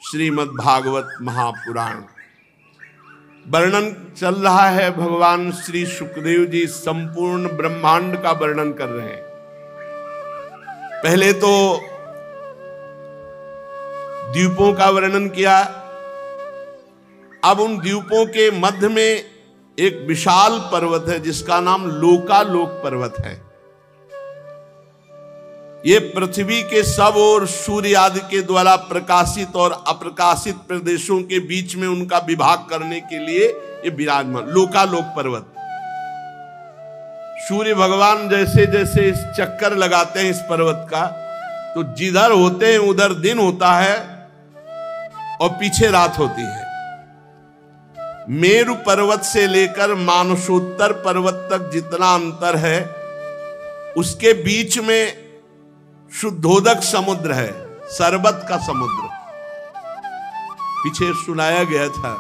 श्रीमद् भागवत महापुराण वर्णन चल रहा है। भगवान श्री सुखदेव जी संपूर्ण ब्रह्मांड का वर्णन कर रहे हैं। पहले तो द्वीपों का वर्णन किया, अब उन द्वीपों के मध्य में एक विशाल पर्वत है जिसका नाम लोकालोक पर्वत है। ये पृथ्वी के सब और सूर्य आदि के द्वारा प्रकाशित और अप्रकाशित प्रदेशों के बीच में उनका विभाग करने के लिए ये विराजमान लोकालोक पर्वत। सूर्य भगवान जैसे जैसे इस चक्कर लगाते हैं इस पर्वत का, तो जिधर होते हैं उधर दिन होता है और पीछे रात होती है। मेरु पर्वत से लेकर मानसोत्तर पर्वत तक जितना अंतर है उसके बीच में शुद्धोदक समुद्र है, शरबत का समुद्र। पीछे सुनाया गया था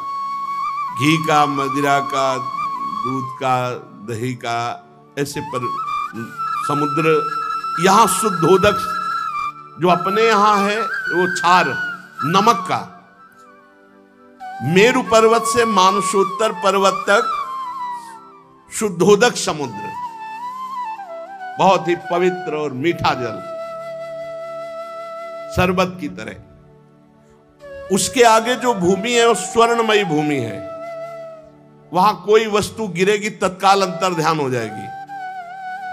घी का, मदिरा का, दूध का, दही का, ऐसे पर समुद्र। यहां शुद्धोदक जो अपने यहां है वो क्षार नमक का। मेरु पर्वत से मानसोत्तर पर्वत तक शुद्धोदक समुद्र, बहुत ही पवित्र और मीठा जल, शरबत की तरह। उसके आगे जो भूमि है वो स्वर्णमयी भूमि है। वहां कोई वस्तु गिरेगी तत्काल अंतर्ध्यान हो जाएगी,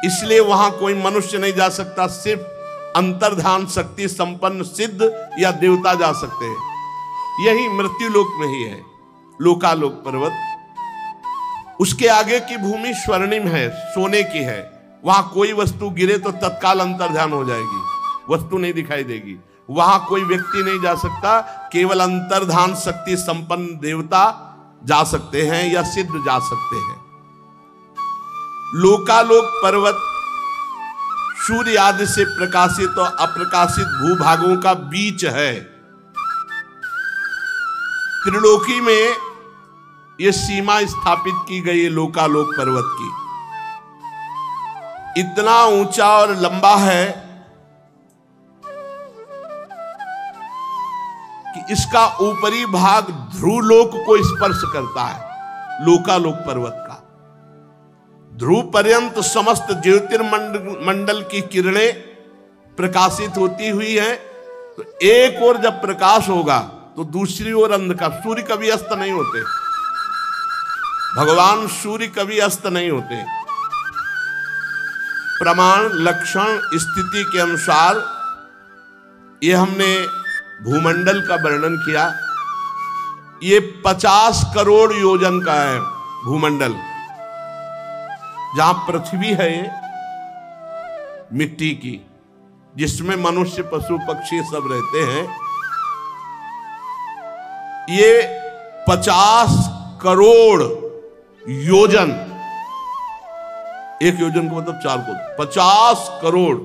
इसलिए वहां कोई मनुष्य नहीं जा सकता। सिर्फ अंतर्ध्यान शक्ति संपन्न सिद्ध या देवता जा सकते हैं। यही मृत्युलोक में ही है लोकालोक पर्वत। उसके आगे की भूमि स्वर्णिम है, सोने की है। वहां कोई वस्तु गिरे तो तत्काल अंतर्ध्यान हो जाएगी, वस्तु नहीं दिखाई देगी। वहां कोई व्यक्ति नहीं जा सकता, केवल अंतर्धान शक्ति संपन्न देवता जा सकते हैं या सिद्ध जा सकते हैं। लोकालोक पर्वत सूर्य आदि से प्रकाशित और अप्रकाशित भूभागों का बीच है। त्रिलोकी में यह सीमा स्थापित की गई है लोकालोक पर्वत की। इतना ऊंचा और लंबा है कि इसका ऊपरी भाग ध्रुवलोक को स्पर्श करता है। लोकालोक पर्वत का ध्रुव पर्यंत समस्त ज्योतिर्मंडल की किरणें प्रकाशित होती हुई हैं। तो एक ओर जब प्रकाश होगा तो दूसरी ओर अंधकार। सूर्य कभी अस्त नहीं होते, भगवान सूर्य कभी अस्त नहीं होते। प्रमाण लक्षण स्थिति के अनुसार ये हमने भूमंडल का वर्णन किया। ये 50 करोड़ योजन का है भूमंडल। जहां पृथ्वी है ये मिट्टी की, जिसमें मनुष्य पशु पक्षी सब रहते हैं, ये 50 करोड़ योजन। एक योजन को मतलब 4 को 50 करोड़,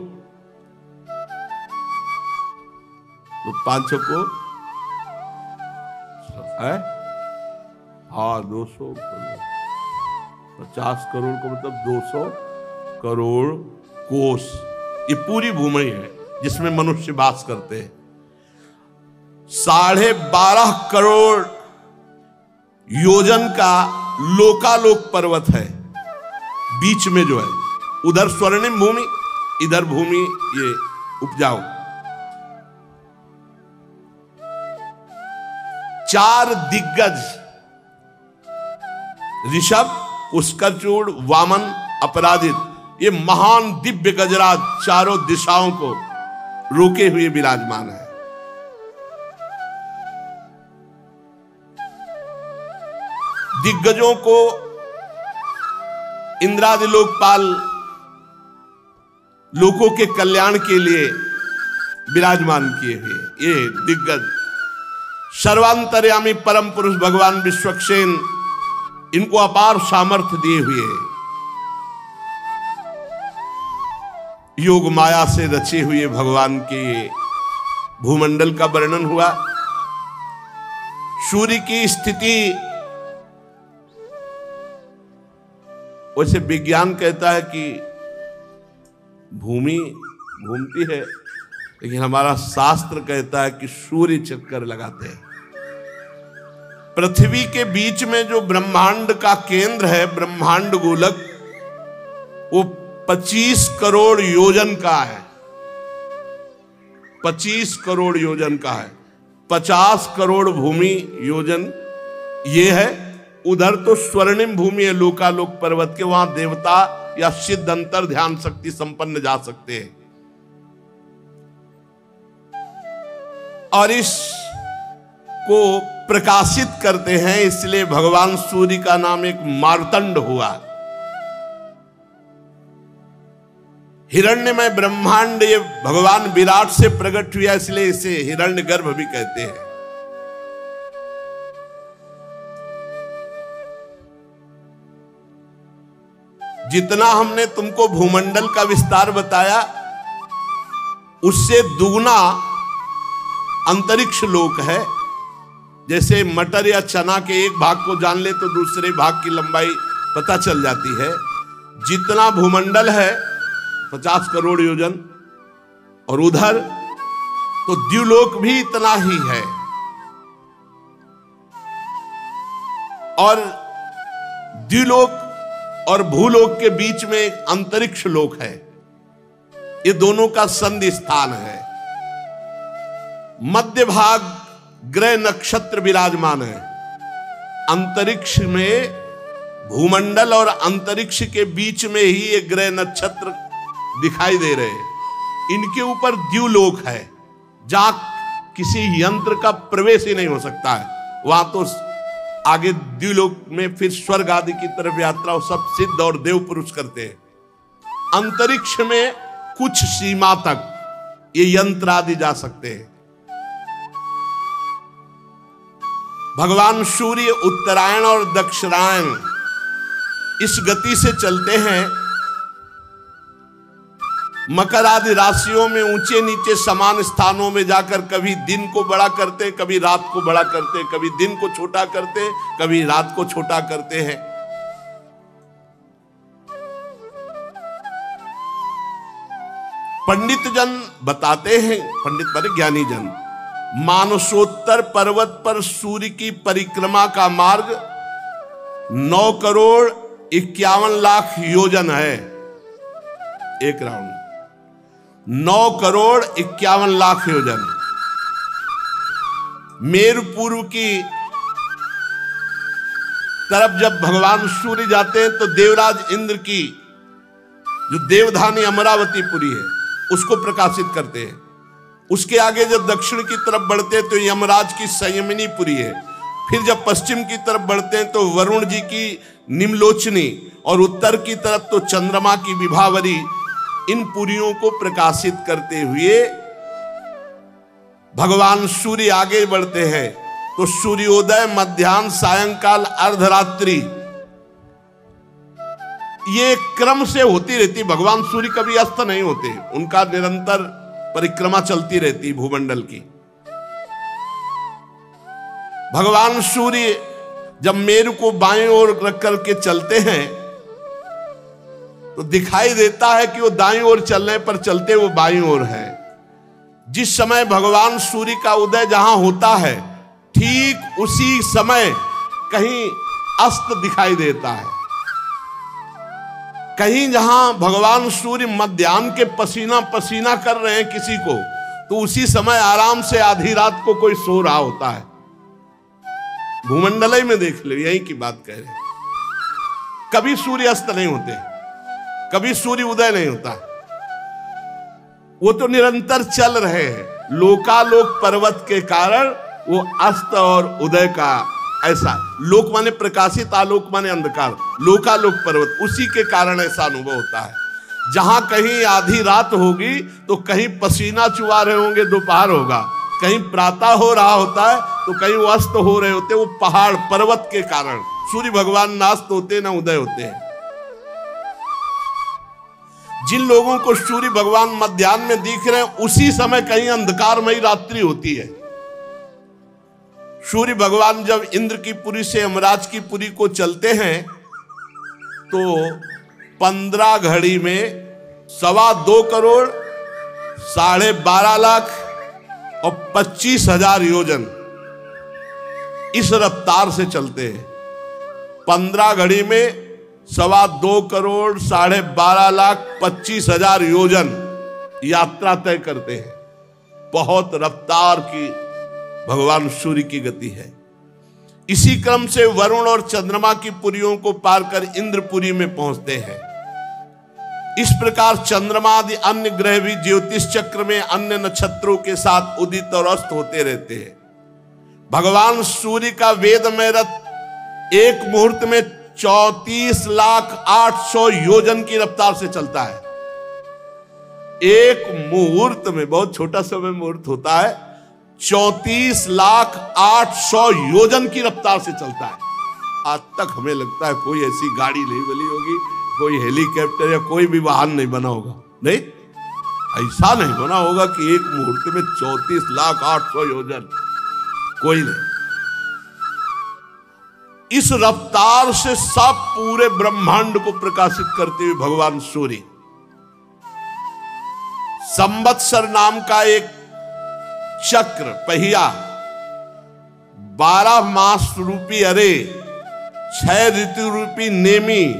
तो 5 को है, हाँ 200, 50 करोड़ को मतलब 200 करोड़ कोस। ये पूरी भूमि है जिसमें मनुष्य वास करते हैं। 12.5 करोड़ योजन का लोकालोक पर्वत है। बीच में जो है उधर स्वर्णिम भूमि, इधर भूमि ये उपजाऊ। 4 दिग्गज ऋषभ, पुष्करचूड़, वामन, अपराजित, ये महान दिव्य गजराज चारों दिशाओं को रोके हुए विराजमान है। दिग्गजों को इंद्रादि लोकपाल लोगों के कल्याण के लिए विराजमान किए हुए ये दिग्गज सर्वांतर्यामी परम पुरुष भगवान विश्वक्सेन इनको अपार सामर्थ्य दिए हुए हैं। योग माया से रचे हुए भगवान के भूमंडल का वर्णन हुआ। सूर्य की स्थिति, वैसे विज्ञान कहता है कि भूमि घूमती है लेकिन हमारा शास्त्र कहता है कि सूर्य चक्कर लगाते हैं। पृथ्वी के बीच में जो ब्रह्मांड का केंद्र है, ब्रह्मांड गोलक, वो 25 करोड़ योजन का है। 25 करोड़ योजन का है। 50 करोड़ भूमि योजन ये है। उधर तो स्वर्णिम भूमि है लोकालोक पर्वत के, वहां देवता या सिद्ध अंतर ध्यान शक्ति संपन्न जा सकते हैं। और इस को प्रकाशित करते हैं, इसलिए भगवान सूर्य का नाम एक मार्तंड हुआ। हिरण्यमय ब्रह्मांड ये भगवान विराट से प्रकट हुआ, इसलिए इसे हिरण्यगर्भ भी कहते हैं। जितना हमने तुमको भूमंडल का विस्तार बताया, उससे दुगना अंतरिक्ष लोक है। जैसे मटर या चना के एक भाग को जान ले तो दूसरे भाग की लंबाई पता चल जाती है। जितना भूमंडल है 50 करोड़ योजन, और उधर तो द्युलोक भी इतना ही है। और द्युलोक और भूलोक के बीच में एक अंतरिक्ष लोक है। ये दोनों का संधि स्थान है। मध्य भाग ग्रह नक्षत्र विराजमान है। अंतरिक्ष में भूमंडल और अंतरिक्ष के बीच में ही ये ग्रह नक्षत्र दिखाई दे रहे हैं। इनके ऊपर द्युलोक है, जहां किसी यंत्र का प्रवेश ही नहीं हो सकता है। वहां तो आगे द्युलोक में फिर स्वर्ग आदि की तरफ यात्रा सब सिद्ध और देव पुरुष करते हैं। अंतरिक्ष में कुछ सीमा तक ये यंत्र आदि जा सकते हैं। भगवान सूर्य उत्तरायण और दक्षिणायन इस गति से चलते हैं। मकर आदि राशियों में ऊंचे नीचे समान स्थानों में जाकर कभी दिन को बड़ा करते, कभी रात को बड़ा करते, कभी दिन को छोटा करते, कभी रात को छोटा करते हैं। पंडित जन बताते हैं, पंडित माने ज्ञानी जन, मानसोत्तर पर्वत पर सूर्य की परिक्रमा का मार्ग 9 करोड़ 51 लाख योजन है। एक राउंड 9 करोड़ 51 लाख योजन। मेरु पूर्व की तरफ जब भगवान सूर्य जाते हैं तो देवराज इंद्र की जो देवधानी अमरावती पुरी है उसको प्रकाशित करते हैं। उसके आगे जब दक्षिण की तरफ बढ़ते हैं तो यमराज की संयमिनी पुरी है। फिर जब पश्चिम की तरफ बढ़ते हैं तो वरुण जी की निम्लोचनी, और उत्तर की तरफ तो चंद्रमा की विभावरी। इन पुरियों को प्रकाशित करते हुए भगवान सूर्य आगे बढ़ते हैं तो सूर्योदय, मध्याह्न, सायंकाल, अर्धरात्रि, ये क्रम से होती रहती। भगवान सूर्य कभी अस्त नहीं होते, उनका निरंतर परिक्रमा चलती रहती भूमंडल की। भगवान सूर्य जब मेरु को बाएं ओर रख करके चलते हैं तो दिखाई देता है कि वो दाईं ओर चलने पर चलते वो बाईं ओर है। जिस समय भगवान सूर्य का उदय जहां होता है, ठीक उसी समय कहीं अस्त दिखाई देता है। कहीं जहां भगवान सूर्य मध्याह्न के पसीना पसीना कर रहे हैं किसी को, तो उसी समय आराम से आधी रात को कोई सो रहा होता है। भूमंडल में देख लो, यही की बात कह रहे हैं। कभी सूर्य अस्त नहीं होते, कभी सूर्य उदय नहीं होता, वो तो निरंतर चल रहे हैं। लोकालोक पर्वत के कारण वो अस्त और उदय का ऐसा, लोक माने प्रकाशित, आलोक माने अंधकार, लोकालोक पर्वत, उसी के कारण ऐसा अनुभव होता है। जहां कहीं आधी रात होगी तो कहीं पसीना चुआ रहे होंगे, दोपहर होगा, कहीं प्रातः हो रहा होता है तो कहीं वो अस्त हो रहे होते। वो पहाड़ पर्वत के कारण सूर्य भगवान ना अस्त होते ना उदय होते हैं। जिन लोगों को सूर्य भगवान मध्याह्न में दिख रहे हैं, उसी समय कहीं अंधकारमयी रात्रि होती है। सूर्य भगवान जब इंद्र की पुरी से यमराज की पुरी को चलते हैं तो 15 घड़ी में 2.25 करोड़ 12.5 और 25,000 योजन इस रफ्तार से चलते हैं। 15 घड़ी में 2.25 करोड़ 12.25 योजन यात्रा तय करते हैं। बहुत रफ्तार की भगवान सूर्य की गति है। इसी क्रम से वरुण और चंद्रमा की पुरियों को पार कर इंद्रपुरी में पहुंचते हैं। इस प्रकार चंद्रमा आदि अन्य ग्रह भी ज्योतिष चक्र में अन्य नक्षत्रों के साथ उदित और अस्त होते रहते हैं। भगवान सूर्य का वेदमय रथ एक मुहूर्त में 34,08,000 योजन की रफ्तार से चलता है। एक मुहूर्त में, बहुत छोटा समय मुहूर्त होता है, 34,08,000 योजन की रफ्तार से चलता है। आज तक हमें लगता है कोई ऐसी गाड़ी नहीं बनी होगी, कोई हेलीकॉप्टर या कोई भी वाहन नहीं बना होगा। नहीं, ऐसा नहीं बना होगा कि एक मुहूर्त में 34,08,000 योजन, कोई नहीं। इस रफ्तार से सब पूरे ब्रह्मांड को प्रकाशित करते हुए भगवान सूर्य संवत्सर नाम का एक चक्र पहिया, 12 मास रूपी अरे, 6 ऋतु रूपी नेमी,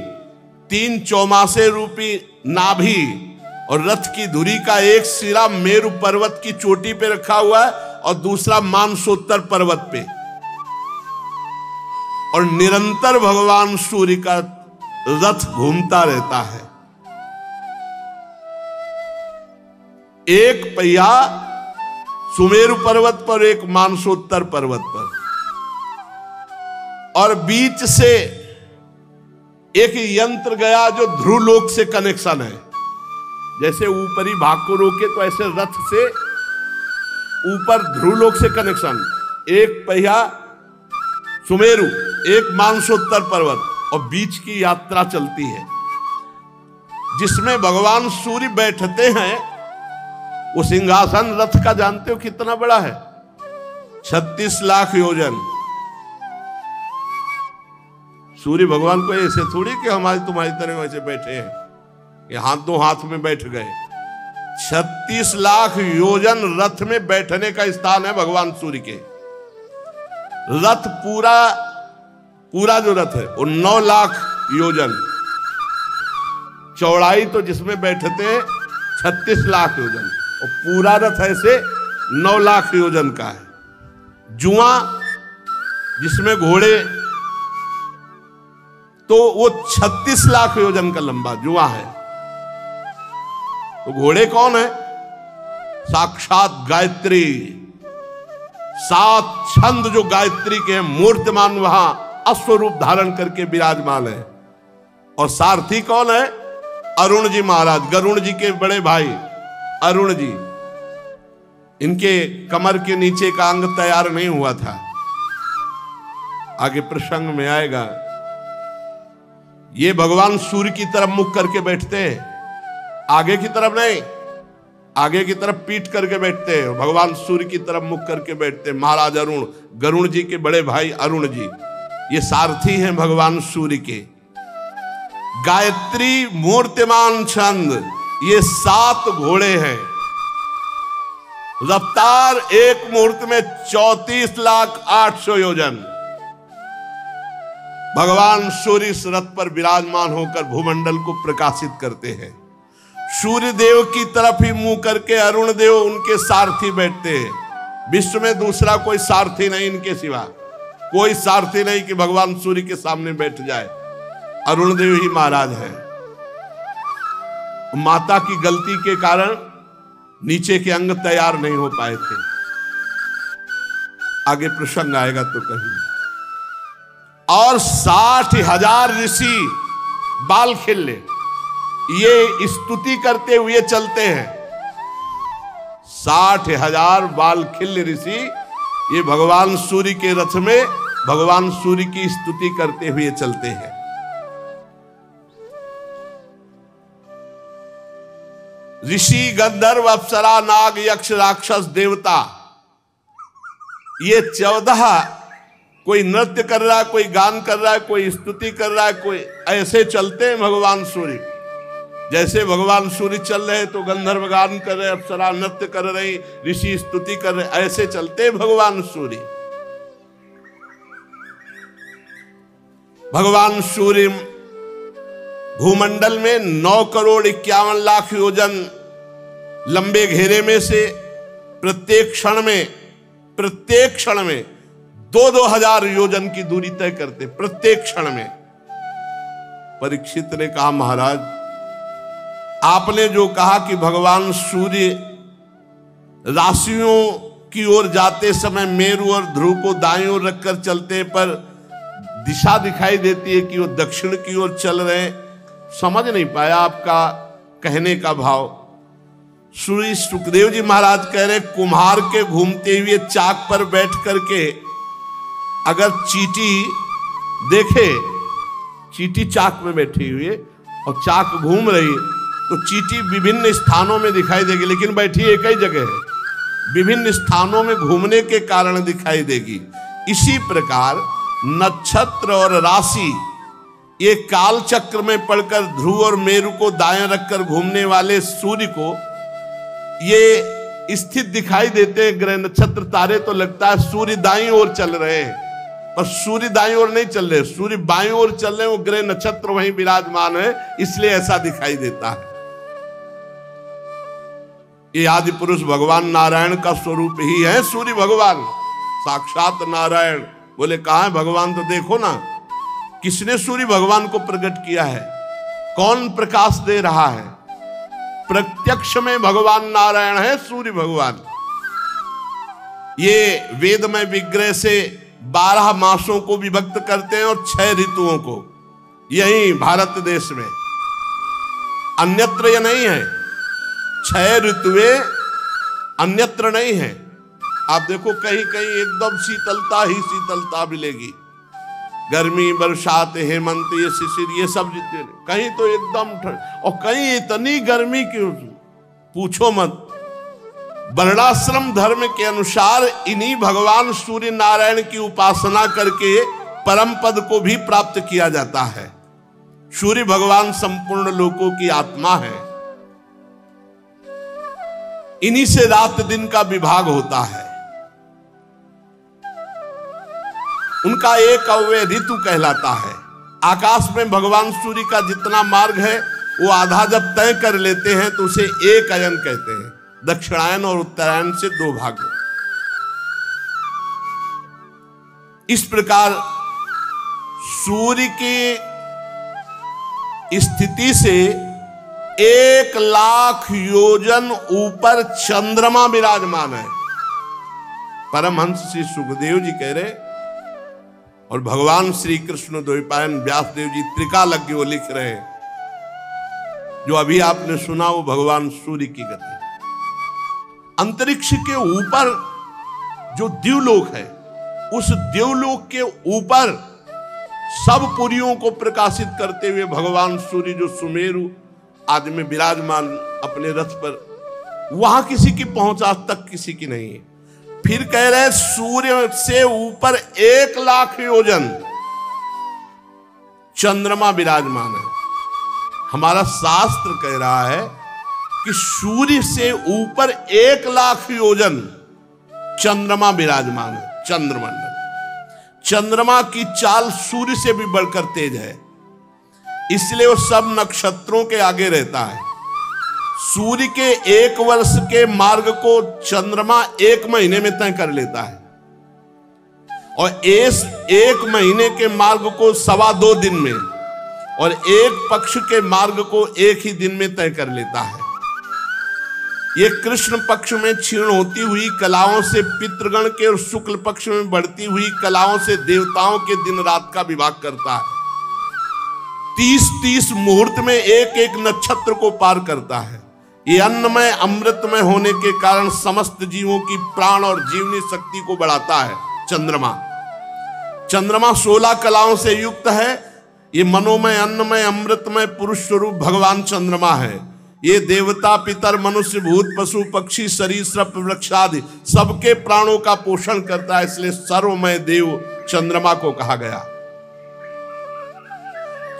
3 चौमासे रूपी नाभि और रथ की धुरी का एक सिरा मेरु पर्वत की चोटी पे रखा हुआ है और दूसरा मानसोत्तर पर्वत पे, और निरंतर भगवान सूर्य का रथ घूमता रहता है। एक पहिया सुमेरु पर्वत पर, एक मानसोत्तर पर्वत पर, और बीच से एक यंत्र गया जो ध्रुवलोक से कनेक्शन है। जैसे ऊपरी भाग को रोके तो ऐसे रथ से ऊपर ध्रुवलोक से कनेक्शन। एक पहिया सुमेरु, एक मानसोत्तर पर्वत, और बीच की यात्रा चलती है जिसमें भगवान सूर्य बैठते हैं। वो सिंहासन रथ का जानते हो कितना बड़ा है? 36 लाख योजन। सूर्य भगवान को ऐसे थोड़ी कि हमारी तुम्हारी तरह वैसे बैठे हैं कि हाथ दो हाथ में बैठ गए। 36 लाख योजन रथ में बैठने का स्थान है भगवान सूर्य के। रथ पूरा जो रथ है वो 9 लाख योजन चौड़ाई, तो जिसमें बैठते हैं 36 लाख योजन, और पूरा रथ ऐसे 9 लाख योजन का है। जुआ जिसमें घोड़े, तो वो 36 लाख योजन का लंबा जुआ है। तो घोड़े कौन है? साक्षात गायत्री। 7 छंद जो गायत्री के हैं, मूर्तिमान वहां अश्वरूप धारण करके विराजमान है। और सारथी कौन है? अरुण जी महाराज, गरुण जी के बड़े भाई अरुण जी। इनके कमर के नीचे का अंग तैयार नहीं हुआ था, आगे प्रसंग में आएगा। ये भगवान सूर्य की तरफ मुख करके बैठते हैं, आगे की तरफ नहीं, आगे की तरफ पीठ करके बैठते हैं। भगवान सूर्य की तरफ मुख करके बैठते हैं महाराज अरुण, गरुण जी के बड़े भाई अरुण जी। ये सारथी हैं भगवान सूर्य के। गायत्री मूर्तिमान छंद, ये 7 घोड़े हैं। रफ्तार एक मुहूर्त में 34,08,000 योजन। भगवान सूर्य इस रथ पर विराजमान होकर भूमंडल को प्रकाशित करते हैं। सूर्य देव की तरफ ही मुंह करके अरुण देव उनके सारथी बैठते हैं। विश्व में दूसरा कोई सारथी नहीं इनके सिवा, कोई सारथी नहीं कि भगवान सूर्य के सामने बैठ जाए। अरुण देव ही महाराज है। माता की गलती के कारण नीचे के अंग तैयार नहीं हो पाए थे, आगे प्रसंग आएगा तो कहीं। और 60,000 ऋषि बाल खिल्ले ये स्तुति करते हुए चलते हैं। 60,000 बाल खिल्ले ऋषि ये भगवान सूर्य के रथ में भगवान सूर्य की स्तुति करते हुए चलते हैं। ऋषि, गंधर्व, अप्सरा, नाग, यक्ष, राक्षस, देवता, ये 14 कोई नृत्य कर रहा है, कोई गान कर रहा है, कोई स्तुति कर रहा है, कोई ऐसे चलते हैं भगवान सूर्य। जैसे भगवान सूर्य चल रहे तो गंधर्व गान कर रहे, अप्सरा नृत्य कर रही, ऋषि स्तुति कर रहे, ऐसे चलते भगवान सूर्य। भगवान सूर्य भूमंडल में 9,51,00,000 योजन लंबे घेरे में से प्रत्येक क्षण में 2-2 हजार योजन की दूरी तय करते, प्रत्येक क्षण में। परीक्षित ने कहा, महाराज आपने जो कहा कि भगवान सूर्य राशियों की ओर जाते समय मेरु और ध्रुव को दाईं ओर रखकर चलते, पर दिशा दिखाई देती है कि वो दक्षिण की ओर चल रहे हैं, समझ नहीं पाया आपका कहने का भाव। श्री सुखदेव जी महाराज कह रहे, कुम्हार के घूमते हुए चाक पर बैठ करके अगर चींटी देखे, चींटी चाक में बैठी हुई है और चाक घूम रही, तो चींटी विभिन्न स्थानों में दिखाई देगी, लेकिन बैठी एक ही जगह है, विभिन्न स्थानों में घूमने के कारण दिखाई देगी। इसी प्रकार नक्षत्र और राशि ये काल चक्र में पड़कर ध्रुव और मेरु को दाएं रखकर घूमने वाले सूर्य को ये स्थित दिखाई देते हैं। ग्रह नक्षत्र तारे तो लगता है सूर्य दाईं ओर चल रहे हैं, पर सूर्य दाईं ओर नहीं चल रहे, सूर्य बाईं ओर चल रहे हैं, वो ग्रह नक्षत्र वहीं विराजमान है, इसलिए ऐसा दिखाई देता है। ये आदि पुरुष भगवान नारायण का स्वरूप ही है सूर्य भगवान, साक्षात नारायण। बोले कहाँ है भगवान, तो देखो ना किसने सूर्य भगवान को प्रकट किया है, कौन प्रकाश दे रहा है। प्रत्यक्ष में भगवान नारायण है सूर्य भगवान। ये वेद में विग्रह से 12 मासों को विभक्त करते हैं और 6 ऋतुओं को, यही भारत देश में, अन्यत्र ये नहीं है। 6 ऋतुएं अन्यत्र नहीं है। आप देखो कहीं कहीं एकदम शीतलता ही शीतलता मिलेगी, गर्मी, बरसात, हेमंत, ये शिशिर, ये सब जितने, कहीं तो एकदम ठंड, और कहीं इतनी गर्मी की पूछो मत। वर्णाश्रम धर्म के अनुसार इन्हीं भगवान सूर्य नारायण की उपासना करके परम पद को भी प्राप्त किया जाता है। सूर्य भगवान संपूर्ण लोकों की आत्मा है, इन्हीं से रात दिन का विभाग होता है। उनका एक अव्यय ऋतु कहलाता है। आकाश में भगवान सूर्य का जितना मार्ग है वो आधा जब तय कर लेते हैं तो उसे एक अयन कहते हैं। दक्षिणायन और उत्तरायण से 2 भाग। इस प्रकार सूर्य की स्थिति से 1,00,000 योजन ऊपर चंद्रमा विराजमान है। परमहंस श्री सुखदेव जी कह रहे, और भगवान श्री कृष्ण द्वैपायन व्यासदेव जी त्रिकालज्ञ वो लिख रहे हैं, जो अभी आपने सुना वो भगवान सूर्य की गति। अंतरिक्ष के ऊपर जो द्युलोक है, उस द्युलोक के ऊपर सब पुरियों को प्रकाशित करते हुए भगवान सूर्य जो सुमेरु आदि में विराजमान अपने रथ पर, वहां किसी की पहुंच आज तक किसी की नहीं है। फिर कह रहे सूर्य से ऊपर 1,00,000 योजन चंद्रमा विराजमान है। हमारा शास्त्र कह रहा है कि सूर्य से ऊपर 1,00,000 योजन चंद्रमा विराजमान है। चंद्रमंडल, चंद्रमा की चाल सूर्य से भी बढ़कर तेज है, इसलिए वो सब नक्षत्रों के आगे रहता है। सूर्य के 1 वर्ष के मार्ग को चंद्रमा 1 महीने में तय कर लेता है, और 1 महीने के मार्ग को 2.25 दिन में, और 1 पक्ष के मार्ग को 1 ही दिन में तय कर लेता है। ये कृष्ण पक्ष में क्षीण होती हुई कलाओं से पितृगण के, और शुक्ल पक्ष में बढ़ती हुई कलाओं से देवताओं के दिन रात का विभाग करता है। 30-30 मुहूर्त में एक नक्षत्र को पार करता है। ये अन्नमय अमृतमय होने के कारण समस्त जीवों की प्राण और जीवनी शक्ति को बढ़ाता है। चंद्रमा 16 कलाओं से युक्त है। ये मनोमय, अन्नमय, अमृतमय पुरुष स्वरूप भगवान चंद्रमा है। ये देवता, पितर, मनुष्य, भूत, पशु, पक्षी, सरीसृप, वृक्ष आदि सबके प्राणों का पोषण करता है, इसलिए सर्वमय देव चंद्रमा को कहा गया।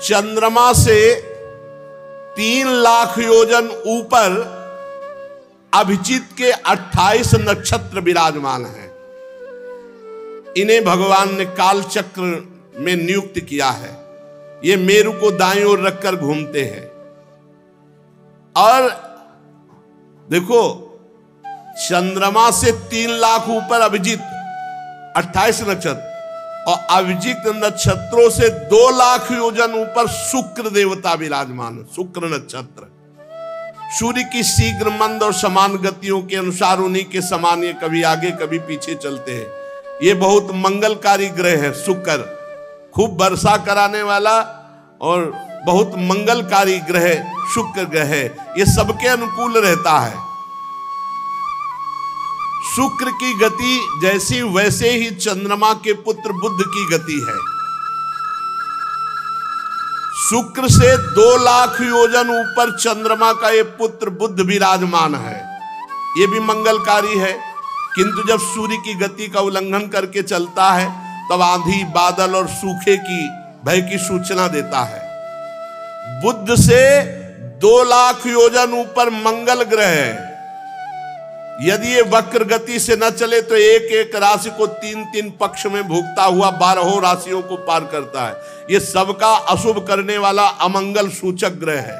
चंद्रमा से 3 लाख योजन ऊपर अभिजीत के 28 नक्षत्र विराजमान हैं। इन्हें भगवान ने काल चक्र में नियुक्त किया है। ये मेरु को दाईं ओर रखकर घूमते हैं। और देखो, चंद्रमा से 3 लाख ऊपर अभिजीत 28 नक्षत्र, और अभिजीत नक्षत्रों से 2 लाख योजन ऊपर शुक्र देवता विराजमान है। शुक्र नक्षत्र सूर्य की शीघ्र मंद और समान गतियों के अनुसार उन्हीं के समान ये कभी आगे कभी पीछे चलते हैं। ये बहुत मंगलकारी ग्रह है शुक्र, खूब वर्षा कराने वाला और बहुत मंगलकारी ग्रह शुक्र ग्रह है। ये सबके अनुकूल रहता है। शुक्र की गति जैसी वैसे ही चंद्रमा के पुत्र बुध की गति है। शुक्र से 2 लाख योजन ऊपर चंद्रमा का ये पुत्र बुध विराजमान है। ये भी मंगलकारी है, किंतु जब सूर्य की गति का उल्लंघन करके चलता है तब आंधी, बादल और सूखे की भय की सूचना देता है। बुध से 2 लाख योजन ऊपर मंगल ग्रह है। यदि ये वक्र गति से न चले तो एक एक राशि को 3-3 पक्ष में भोगता हुआ 12 राशियों को पार करता है। ये सबका अशुभ करने वाला अमंगल सूचक ग्रह है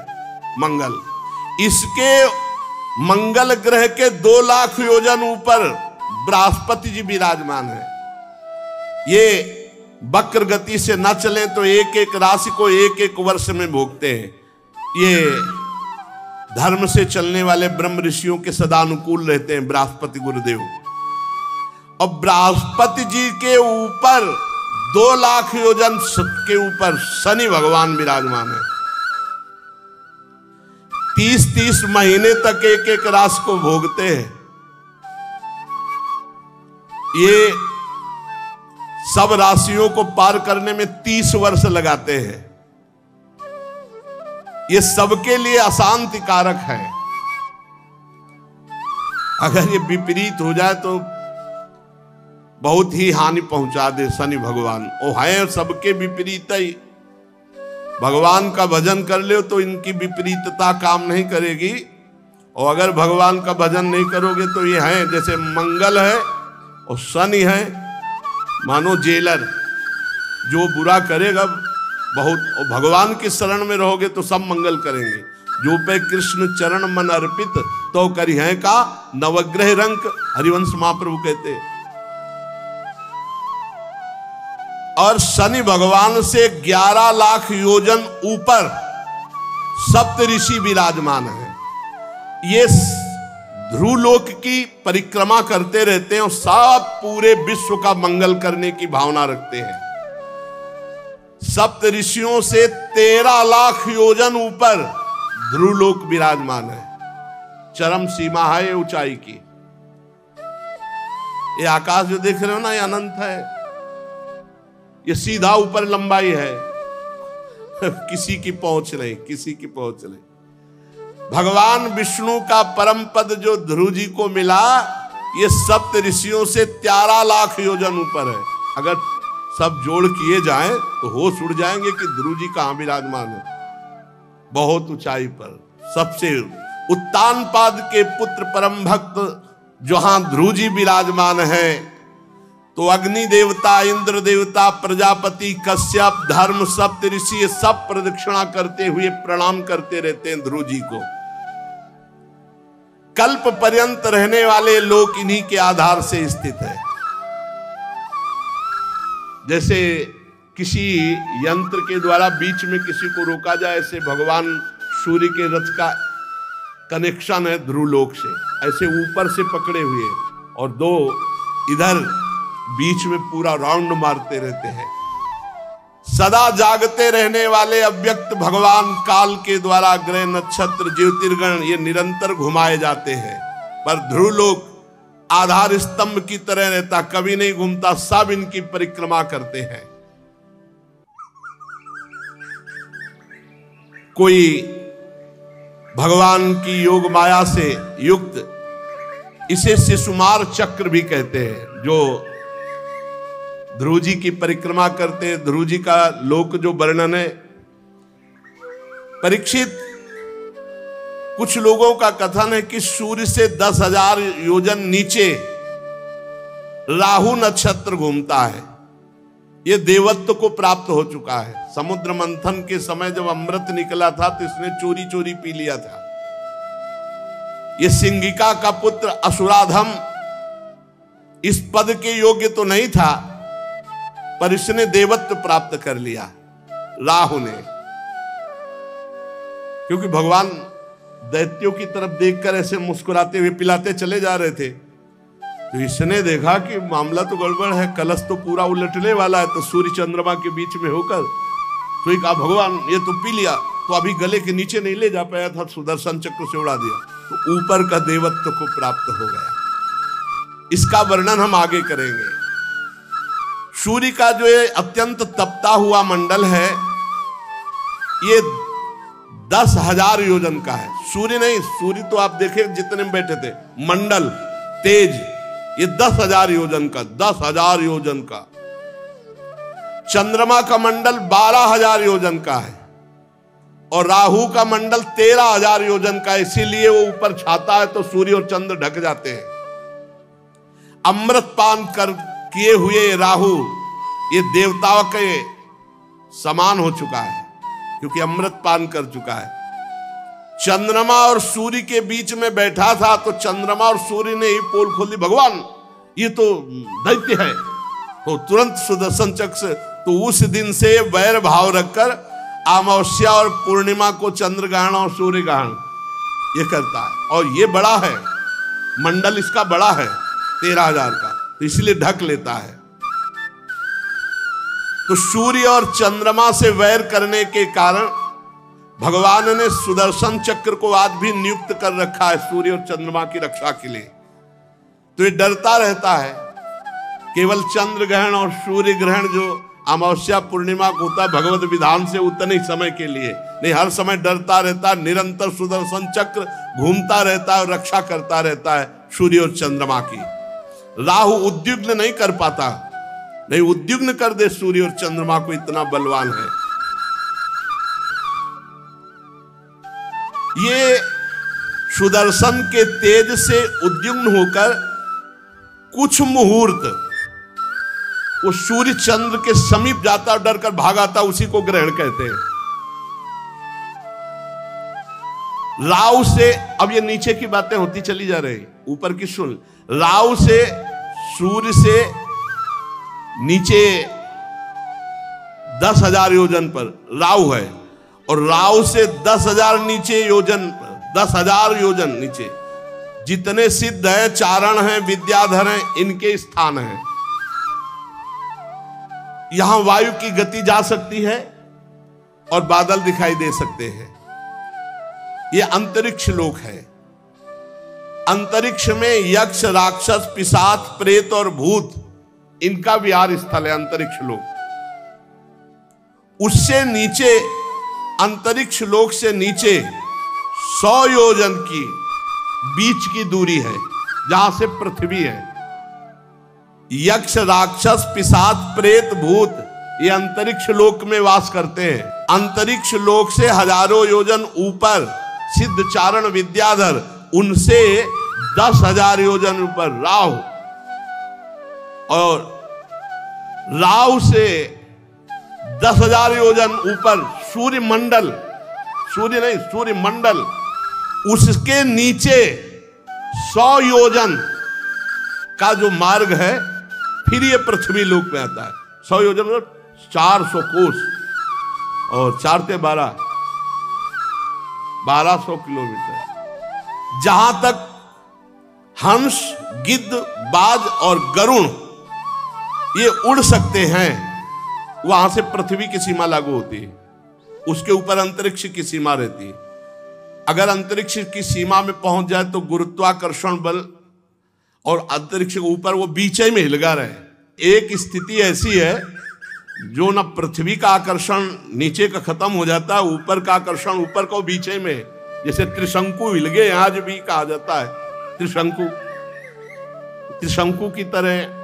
मंगल। इसके मंगल ग्रह के 2 लाख योजन ऊपर बृहस्पति जी विराजमान है। ये वक्र गति से न चले तो एक एक राशि को एक एक वर्ष में भोगते हैं। ये धर्म से चलने वाले ब्रह्म ऋषियों के सदा अनुकूल रहते हैं बृहस्पति गुरुदेव। और बृहस्पति जी के ऊपर 2 लाख योजन के ऊपर शनि भगवान विराजमान है। 30-30 महीने तक एक एक राशि को भोगते हैं। ये सब राशियों को पार करने में 30 वर्ष लगाते हैं। ये सबके लिए अशांति कारक है। अगर ये विपरीत हो जाए तो बहुत ही हानि पहुंचा दे शनि भगवान। वो है सबके विपरीत ही। भगवान का भजन कर ले तो इनकी विपरीतता काम नहीं करेगी, और अगर भगवान का भजन नहीं करोगे तो ये है जैसे मंगल है और शनि है, मानो जेलर, जो बुरा करेगा बहुत, और भगवान की शरण में रहोगे तो सब मंगल करेंगे। जो पे कृष्ण चरण मन अर्पित तो करी है का नवग्रह रंक, हरिवंश महाप्रभु कहते। और शनि भगवान से 11 लाख योजन ऊपर सप्त ऋषि विराजमान है। ये ध्रुवलोक की परिक्रमा करते रहते हैं और सब पूरे विश्व का मंगल करने की भावना रखते हैं। सप्त ऋषियों से 13 लाख योजन ऊपर ध्रुवलोक विराजमान है। चरम सीमा है ये ऊंचाई की। ये आकाश जो देख रहे हो ना, ये अनंत है। ये सीधा ऊपर लंबाई है। किसी की पहुंच नहीं, किसी की पहुंच नहीं। भगवान विष्णु का परम पद जो ध्रुव जी को मिला, ये सप्त ऋषियों से 13 लाख योजन ऊपर है। अगर सब जोड़ किए जाएं तो होश उड़ जाएंगे कि ध्रुव जी कहां विराजमान है। बहुत ऊंचाई पर सबसे उत्तानपाद के पुत्र परम भक्त जहां ध्रुव जी विराजमान है, तो अग्नि देवता, इंद्र देवता, प्रजापति, कश्यप, धर्म, सप्त ऋषि सब प्रदक्षिणा करते हुए प्रणाम करते रहते हैं ध्रुव जी को। कल्प पर्यंत रहने वाले लोक इन्हीं के आधार से स्थित है। जैसे किसी यंत्र के द्वारा बीच में किसी को रोका जाए, ऐसे भगवान सूर्य के रथ का कनेक्शन है ध्रुवलोक से, ऐसे ऊपर से पकड़े हुए, और 2 इधर बीच में पूरा राउंड मारते रहते हैं। सदा जागते रहने वाले अव्यक्त भगवान काल के द्वारा ग्रह, नक्षत्र, ज्योतिर्गण ये निरंतर घुमाए जाते हैं, पर ध्रुवलोक आधार स्तंभ की तरह रहता, कभी नहीं घूमता। सब इनकी परिक्रमा करते हैं। कोई भगवान की योग माया से युक्त, इसे शिशुमार चक्र भी कहते हैं, जो ध्रुव जी की परिक्रमा करते हैं। ध्रुव जी का लोक जो वर्णन है, परीक्षित कुछ लोगों का कथन है कि सूर्य से 10,000 योजन नीचे राहु नक्षत्र घूमता है। यह देवत्व को प्राप्त हो चुका है। समुद्र मंथन के समय जब अमृत निकला था तो इसने चोरी चोरी पी लिया था। यह सिंगिका का पुत्र असुराधम इस पद के योग्य तो नहीं था, पर इसने देवत्व प्राप्त कर लिया राहु ने, क्योंकि भगवान दैत्यों की तरफ देखकर ऐसे मुस्कुराते हुए पिलाते चले जा रहे थे। तो इसने देखा कि मामला तो गड़बड़ है, कलश तो पूरा उलटने वाला है। तो सूर्य चंद्रमा के बीच में होकर तो कहा भगवान ये तो पी लिया, तो अभी गले के नीचे नहीं ले जा पाया था, सुदर्शन चक्र से उड़ा दिया, तो ऊपर का देवत्व को प्राप्त हो गया। इसका वर्णन हम आगे करेंगे। सूर्य का जो ये अत्यंत तपता हुआ मंडल है, ये 10,000 योजन का है। सूर्य नहीं, सूर्य तो आप देखे जितने में बैठे थे, मंडल तेज ये 10,000 योजन का, 10,000 योजन का। चंद्रमा का मंडल 12,000 योजन का है और राहु का मंडल 13,000 योजन का, इसीलिए वो ऊपर छाता है तो सूर्य और चंद्र ढक जाते हैं। अमृत पान कर किए हुए राहु ये देवताओं के समान हो चुका है, क्योंकि अमृत पान कर चुका है। चंद्रमा और सूर्य के बीच में बैठा था तो चंद्रमा और सूर्य ने ही पोल खोल दी, भगवान ये तो दैत्य है, तो तुरंत सुदर्शन चक्र से। तो उस दिन से वैर भाव रखकर अमावस्या और पूर्णिमा को चंद्र ग्रहण और सूर्य ग्रहण ये करता है। और ये बड़ा है, मंडल इसका बड़ा है 13,000 का, तो इसलिए ढक लेता है। तो सूर्य और चंद्रमा से वैर करने के कारण भगवान ने सुदर्शन चक्र को आज भी नियुक्त कर रखा है सूर्य और चंद्रमा की रक्षा के लिए। तो ये डरता रहता है, केवल चंद्र ग्रहण और सूर्य ग्रहण जो अमावस्या पूर्णिमा को होता है भगवत विधान से उतने ही समय के लिए, नहीं हर समय डरता रहता है। निरंतर सुदर्शन चक्र घूमता रहता है और रक्षा करता रहता है सूर्य और चंद्रमा की। राहु उद्युग्न नहीं कर पाता, नहीं उद्युग्न कर दे सूर्य और चंद्रमा को, इतना बलवान है ये। सुदर्शन के तेज से उद्युग्न होकर कुछ मुहूर्त वो सूर्य चंद्र के समीप जाता और डर कर भागाता, उसी को ग्रहण कहते हैं। राहु से, अब ये नीचे की बातें होती चली जा रही, ऊपर की सुन। राहु से सूर्य से नीचे 10,000 योजन पर राहु है, और राहु से 10,000 नीचे योजन, 10,000 योजन नीचे जितने सिद्ध हैं, चारण हैं, विद्याधर हैं, इनके स्थान हैं। यहां वायु की गति जा सकती है और बादल दिखाई दे सकते हैं। यह अंतरिक्ष लोक है। अंतरिक्ष में यक्ष, राक्षस, पिशाच, प्रेत और भूत इनका विहार स्थल है अंतरिक्ष लोक। उससे नीचे, अंतरिक्ष लोक से नीचे 100 योजन की बीच की दूरी है जहां से पृथ्वी है। यक्ष, राक्षस, पिशाच, प्रेत, भूत ये अंतरिक्ष लोक में वास करते हैं। अंतरिक्ष लोक से हजारों योजन ऊपर सिद्ध, चारण, विद्याधर, उनसे 10,000 योजन ऊपर राहु, और राहु से 10,000 योजन ऊपर सूर्य मंडल, सूर्य नहीं सूर्य मंडल, उसके नीचे 100 योजन का जो मार्ग है, फिर ये पृथ्वी लोक में आता है। 100 योजन मतलब 400 कोस, और 4 से 12, 1200 किलोमीटर। जहां तक हंस, गिद्ध, बाज और गरुड़ ये उड़ सकते हैं, वहां से पृथ्वी की सीमा लागू होती है। उसके ऊपर अंतरिक्ष की सीमा रहती है। अगर अंतरिक्ष की सीमा में पहुंच जाए तो गुरुत्वाकर्षण बल और अंतरिक्ष के ऊपर वो बीच में हिलगा रहे। एक स्थिति ऐसी है जो न पृथ्वी का आकर्षण नीचे का खत्म हो जाता है, ऊपर का आकर्षण ऊपर को बीच में, जैसे त्रिशंकु हिल गए आज भी कहा जाता है, त्रिशंकु, त्रिशंकु की तरह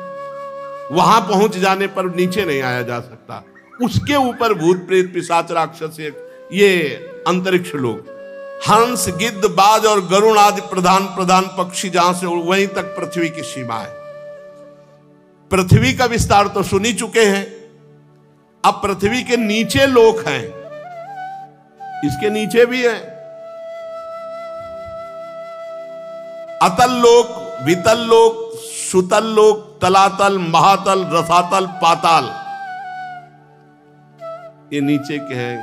वहां पहुंच जाने पर नीचे नहीं आया जा सकता। उसके ऊपर भूत, प्रेत, पिशाच, राक्षस ये अंतरिक्ष लोक। हंस, गिद्ध, बाज और गरुड़ आदि प्रधान प्रधान पक्षी जहां से वहीं तक पृथ्वी की सीमा है। पृथ्वी का विस्तार तो सुन ही चुके हैं। अब पृथ्वी के नीचे लोक हैं, इसके नीचे भी है। अतल लोक, वितल लोक, सुतल लोक, तलातल, महातल, रसातल, पाताल, ये नीचे के हैं।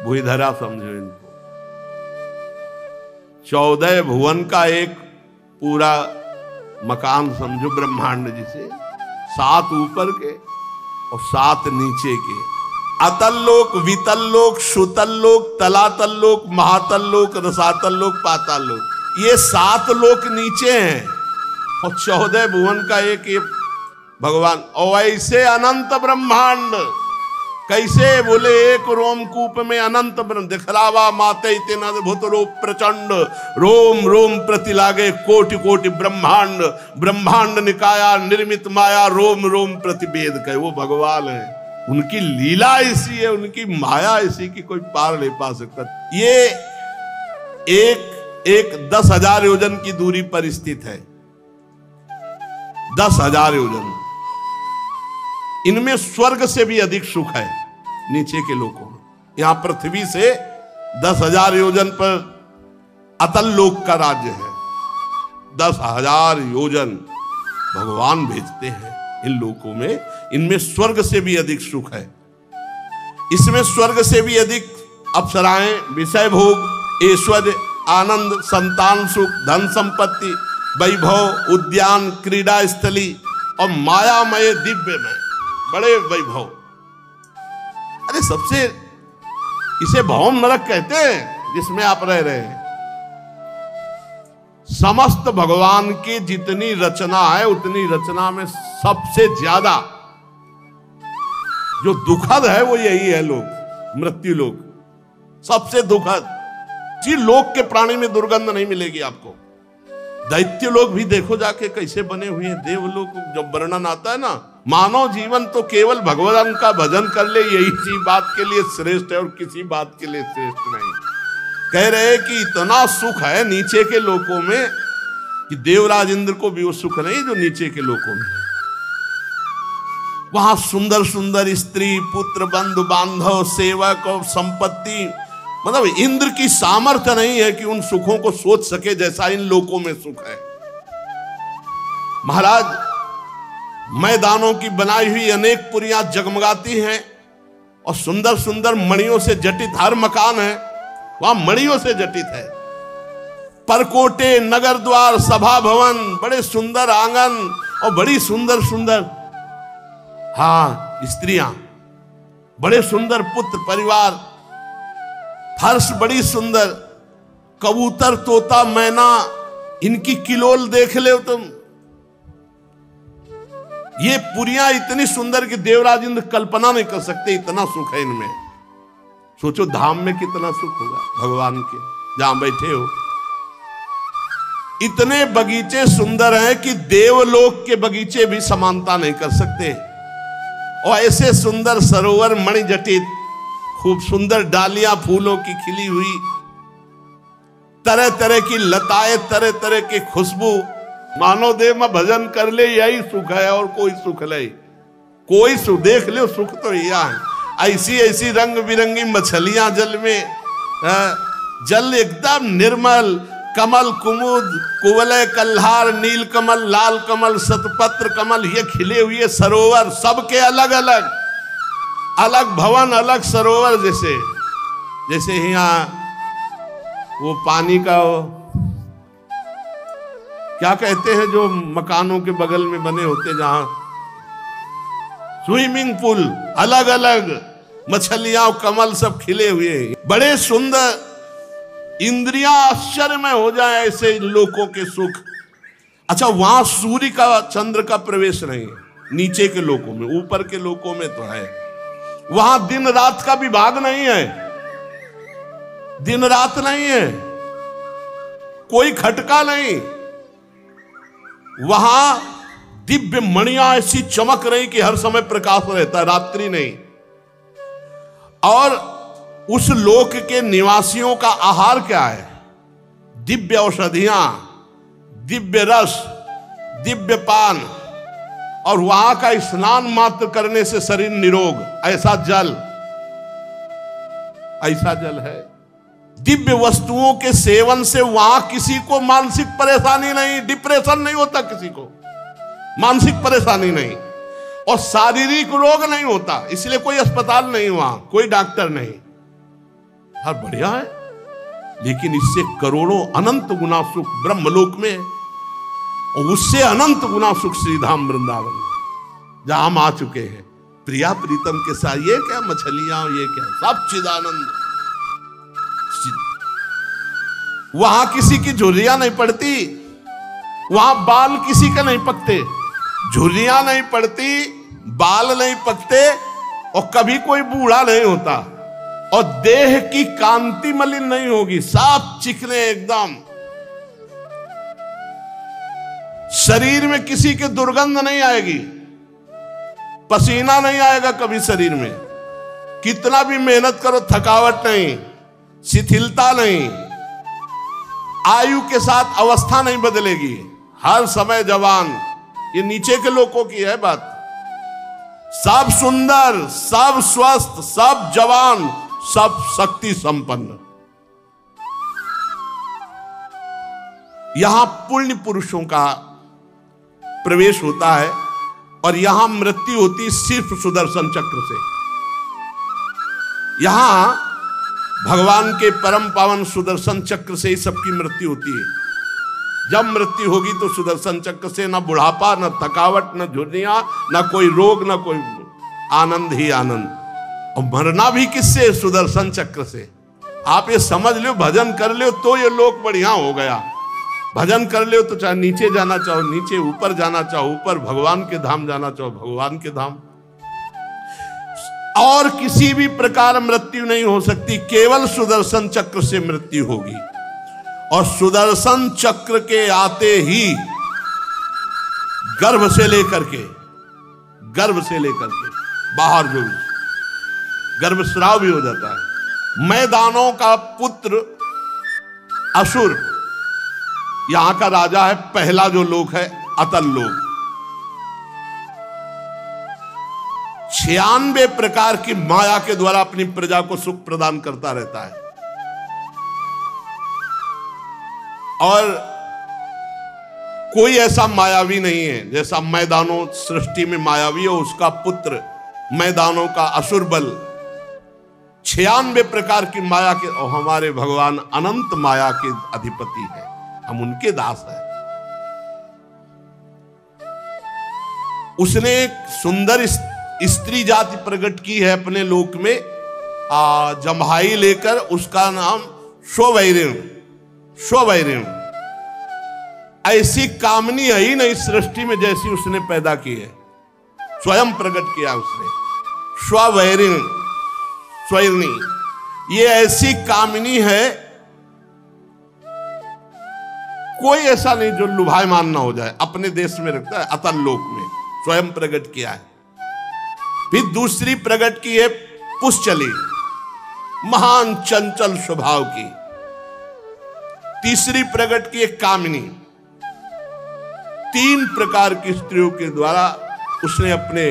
भूधरा समझो इनको। 14 भुवन का एक पूरा मकान समझो ब्रह्मांड, जिसे 7 ऊपर के और 7 नीचे के। अतल लोक, वितल लोक, सुतल लोक, तलातल लोक, महातल लोक, रसातल लोक, पाताल लोक, ये 7 लोक नीचे हैं और 14 भुवन का एक ये भगवान। और ऐसे अनंत ब्रह्मांड कैसे? बोले एक रोमकूप में अनंत ब्रह्म दिखलावा माते इतना भूत रूप प्रचंड, रोम रोम प्रति लागे कोटि कोटि ब्रह्मांड, ब्रह्मांड निकाया निर्मित माया, रोम रोम प्रति वेद कहे। वो भगवान है, उनकी लीला ऐसी है, उनकी माया ऐसी कि कोई पार नहीं पा सकता। ये एक 10,000 योजन की दूरी पर स्थित है। 10,000 योजन। इनमें स्वर्ग से भी अधिक सुख है नीचे के लोगों में। यहां पृथ्वी से 10,000 योजन पर अतल लोक का राज्य है। 10,000 योजन भगवान भेजते हैं इन लोकों में। इनमें स्वर्ग से भी अधिक सुख है। इसमें स्वर्ग से भी अधिक अप्सराएं, विषय भोग, ऐश्वर्य, आनंद, संतान सुख, धन संपत्ति, वैभव, उद्यान, क्रीड़ा स्थली और मायामय दिव्यमय बड़े वैभव। अरे सबसे इसे भौम नरक कहते हैं जिसमें आप रह रहे हैं। समस्त भगवान की जितनी रचना है उतनी रचना में सबसे ज्यादा जो दुखद है वो यही है लोक, मृत्यु लोक। सबसे दुखद। जी लोक के प्राणी में दुर्गंध नहीं मिलेगी आपको। दैत्य लोग भी देखो जाके कैसे बने हुए हैं। देवलोक जब वर्णन आता है ना, मानव जीवन तो केवल भगवान का भजन कर ले यही सी बात के लिए श्रेष्ठ है और किसी बात के लिए श्रेष्ठ नहीं। कह रहे कि इतना सुख है नीचे के लोकों में कि देवराज इंद्र को भी वो सुख नहीं जो नीचे के लोकों में। वहां सुंदर सुंदर स्त्री, पुत्र, बंधु बांधव, सेवक और संपत्ति, मतलब इंद्र की सामर्थ्य नहीं है कि उन सुखों को सोच सके जैसा इन लोकों में सुख है। महाराज, मैदानों की बनाई हुई अनेक पुरियां जगमगाती हैं और सुंदर सुंदर मणियों से जटित हर मकान है वहां मणियों से जटित है। परकोटे, नगर द्वार, सभा भवन, बड़े सुंदर आंगन और बड़ी सुंदर सुंदर स्त्रियां, बड़े सुंदर पुत्र परिवार, फर्श बड़ी सुंदर, कबूतर, तोता, मैना, इनकी किलोल देख ले तुम। ये पुरियां इतनी सुंदर कि देवराज इंद्र कल्पना नहीं कर सकते, इतना सुख है इनमें। सोचो धाम में कितना सुख होगा भगवान के जहां बैठे हो। इतने बगीचे सुंदर हैं कि देवलोक के बगीचे भी समानता नहीं कर सकते। और ऐसे सुंदर सरोवर मणि जटित, खूब सुंदर डालियां फूलों की खिली हुई, तरह तरह की लताएं, तरह तरह की खुशबू। मानव देव में भजन कर ले यही सुख है और कोई सुख नहीं। कोई सुख देख ले सुख तो यह है। ऐसी ऐसी रंग बिरंगी मछलियां जल में, जल एकदम निर्मल, कमल, कुमुद, कुवलय, कल्हार, नील कमल, लाल कमल, शतपत्र कमल, ये खिले हुए सरोवर, सबके अलग अलग अलग भवन, अलग सरोवर। जैसे यहाँ वो पानी का क्या कहते हैं जो मकानों के बगल में बने होते, जहां स्विमिंग पूल, अलग अलग मछलियां, कमल सब खिले हुए हैं, बड़े सुंदर। इंद्रियां आश्चर्य में हो जाए ऐसे लोगों के सुख। अच्छा, वहां सूर्य का, चंद्र का प्रवेश नहीं है नीचे के लोकों में। ऊपर के लोकों में तो है। वहां दिन रात का विभाग नहीं है, दिन रात नहीं है, कोई खटका नहीं। वहां दिव्य मणियां ऐसी चमक रही कि हर समय प्रकाश रहता है, रात्रि नहीं। और उस लोक के निवासियों का आहार क्या है? दिव्य औषधियां, दिव्य रस, दिव्य पान, और वहां का स्नान मात्र करने से शरीर निरोग। ऐसा जल है। दिव्य वस्तुओं के सेवन से वहां किसी को मानसिक परेशानी नहीं, डिप्रेशन नहीं होता, किसी को मानसिक परेशानी नहीं, और शारीरिक रोग नहीं होता। इसलिए कोई अस्पताल नहीं, वहां कोई डॉक्टर नहीं। हर बढ़िया है, लेकिन इससे करोड़ों अनंत गुना सुख ब्रह्मलोक में, और उससे अनंत गुना सुख श्रीधाम वृंदावन में, जहां हम आ चुके हैं प्रिया प्रीतम के साथ। ये क्या मछलियां, ये क्या, सब चिदानंद। वहां किसी की झुर्रियां नहीं पड़ती, वहां बाल किसी का नहीं पकते, झुर्रियां नहीं पड़ती, बाल नहीं पकते, और कभी कोई बूढ़ा नहीं होता, और देह की कांति मलिन नहीं होगी, साफ चिकने एकदम। शरीर में किसी के दुर्गंध नहीं आएगी, पसीना नहीं आएगा कभी शरीर में, कितना भी मेहनत करो थकावट नहीं, शिथिलता नहीं, आयु के साथ अवस्था नहीं बदलेगी, हर समय जवान। ये नीचे के लोगों की है बात। सब सुंदर, सब स्वस्थ, सब जवान, सब शक्ति संपन्न। यहां पुण्य पुरुषों का प्रवेश होता है, और यहां मृत्यु होती सिर्फ सुदर्शन चक्र से। यहां भगवान के परम पावन सुदर्शन चक्र से ही सबकी मृत्यु होती है। जब मृत्यु होगी तो सुदर्शन चक्र से, ना बुढ़ापा, ना थकावट, ना झुर्रियां, ना कोई रोग, ना कोई, आनंद ही आनंद। और मरना भी किससे? सुदर्शन चक्र से। आप ये समझ लो, भजन कर लो तो ये लोक बढ़िया हो गया। भजन कर लो तो चाहे नीचे जाना चाहो नीचे, ऊपर जाना चाहो ऊपर, भगवान के धाम जाना चाहो भगवान के धाम। और किसी भी प्रकार मृत्यु नहीं हो सकती, केवल सुदर्शन चक्र से मृत्यु होगी। और सुदर्शन चक्र के आते ही गर्भ से लेकर के बाहर जो गर्भस्राव भी हो जाता है। मैदानों का पुत्र असुर, यहां का राजा है। पहला जो लोक है अतल लोक। 96 प्रकार की माया के द्वारा अपनी प्रजा को सुख प्रदान करता रहता है। और कोई ऐसा मायावी नहीं है जैसा मैदानों सृष्टि में मायावी हो। उसका पुत्र मैदानों का असुर बल 96 प्रकार की माया के, और हमारे भगवान अनंत माया के अधिपति हैं, हम उनके दास हैं। उसने एक सुंदर स्त्री जाति प्रकट की है अपने लोक में, जम्हाई लेकर, उसका नाम स्ववैरिण। ऐसी कामनी है ही नहीं सृष्टि में जैसी उसने पैदा की है, स्वयं प्रकट किया उसने। स्वैरिणी ये ऐसी कामिनी है, कोई ऐसा नहीं जो लुभायमान ना हो जाए। अपने देश में रखता है, अतल लोक में स्वयं प्रकट किया है। फिर दूसरी प्रकट की है पुष्चली, महान चंचल स्वभाव की। तीसरी प्रकट की है कामिनी। 3 प्रकार की स्त्रियों के द्वारा उसने अपने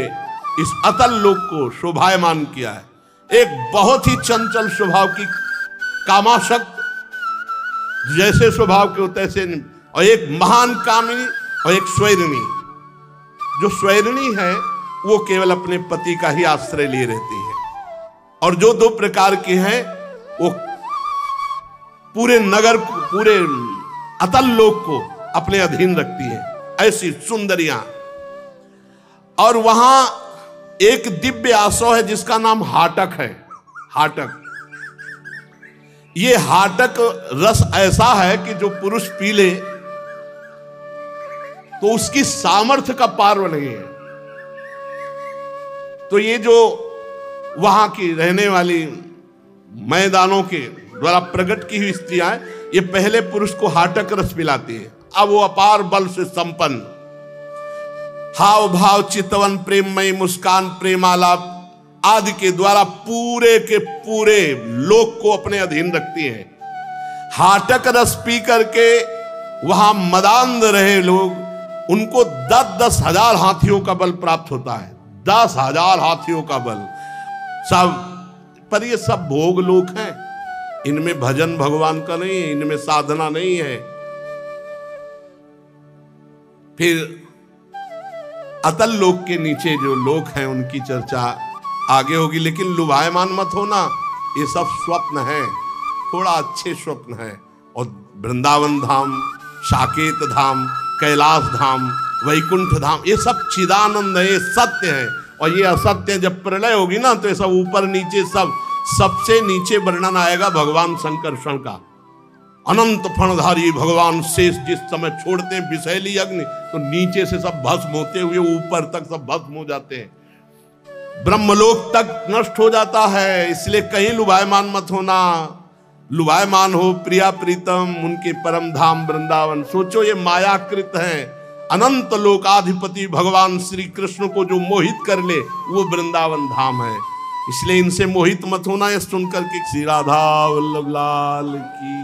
इस अतल लोक को शोभायमान किया है। एक बहुत ही चंचल स्वभाव की कामाशक्त, जैसे स्वभाव के होते ऐसे, और एक महान कामिनी, और एक स्वैरिणी। जो स्वैरिणी है वो केवल अपने पति का ही आश्रय लिए रहती है, और जो 2 प्रकार की हैं वो पूरे नगर को, पूरे अतल लोक को अपने अधीन रखती है, ऐसी सुंदरियां। और वहां एक दिव्य आसो है जिसका नाम हाटक है। हाटक, ये हाटक रस ऐसा है कि जो पुरुष पी ले तो उसकी सामर्थ्य का पार नहीं है। तो ये जो वहां की रहने वाली मैदानों के द्वारा प्रकट की हुई स्त्रियां हैं, ये पहले पुरुष को हाटक रस पिलाती है। अब वो अपार बल से संपन्न, हाव भाव चितवन प्रेममयी मुस्कान प्रेमालाप आदि के द्वारा पूरे के पूरे लोक को अपने अधीन रखती है। हाटक रस पी करके वहां मदांध रहे लोग, उनको 10-10 हजार हाथियों का बल प्राप्त होता है। 10,000 हाथियों का बल सब, पर ये सब भोग लोक हैं, इनमें भजन भगवान का नहीं है, इनमें साधना नहीं है। फिर अतल लोक के नीचे जो लोक हैं उनकी चर्चा आगे होगी, लेकिन लुभायमान मत होना, ये सब स्वप्न है, थोड़ा अच्छे स्वप्न है। और वृंदावन धाम, साकेत धाम, कैलाश धाम, वैकुंठ धाम, ये सब चिदानंद है, ये सत्य है। और ये असत्य जब प्रलय होगी ना, तो ये सब ऊपर नीचे सब, सबसे नीचे वर्णन आएगा भगवान संकर्षण का। अनंत फणधारी भगवान शेष जिस समय छोड़ते हैं विषैली अग्नि, तो नीचे से सब भस्म होते हुए ऊपर तक सब भस्म हो जाते हैं, ब्रह्मलोक तक नष्ट हो जाता है। इसलिए कहीं लुभायमान मत होना। लुभायमान हो प्रिया प्रीतम उनके परम धाम वृंदावन। सोचो ये मायाकृत है, अनंत लोकाधिपति भगवान श्री कृष्ण को जो मोहित कर ले वो वृंदावन धाम है। इसलिए इनसे मोहित मत होना। ये सुनकर के श्री राधा वल्लभ लाल की